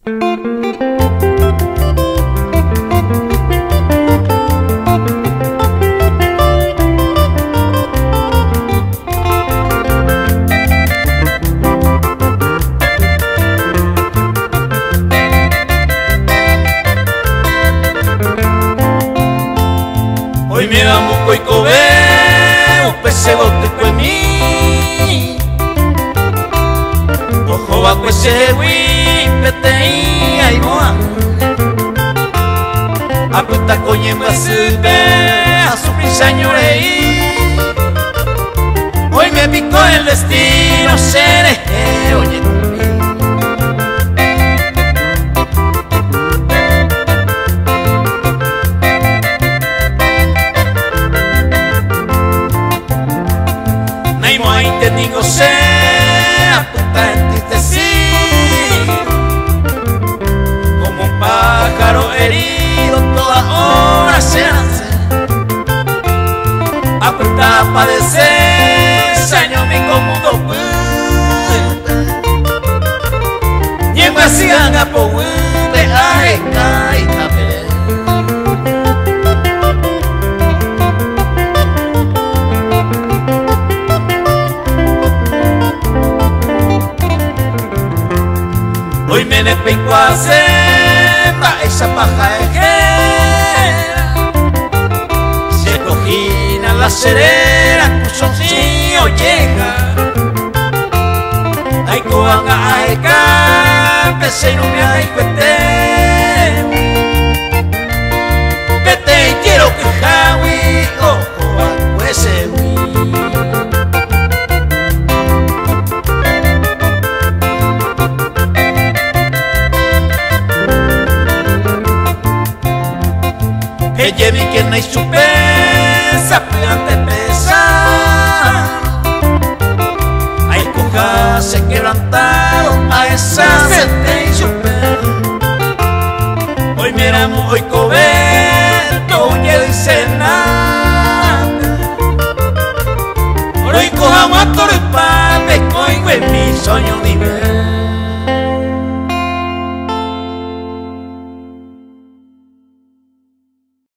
Hoy me amo coicobe, un pese bote con mí. Ojo va ese wi, pete y moa. A puta coñe me sube, a su señorei. Hoy me picó el destino, seré, oye. Ahí te digo, sea puta entristecí, como un pájaro herido, toda hora se nace. A puta padecer, saño mi como y en vacían a po ay, ay, ay. Hoy me despejo a hacer pa' esa paja ejera. Se cojina la cerera, cuchoncillo llega. Ay, coanga, ay, campe, se no me hay cuete. Vete y quiero que jawi, ojo, a cuese mi. Ella vi que no hay su pesa, puede pesar. Hay cojas se quebrantado a esa sete y su. Hoy miramos, hoy cobe.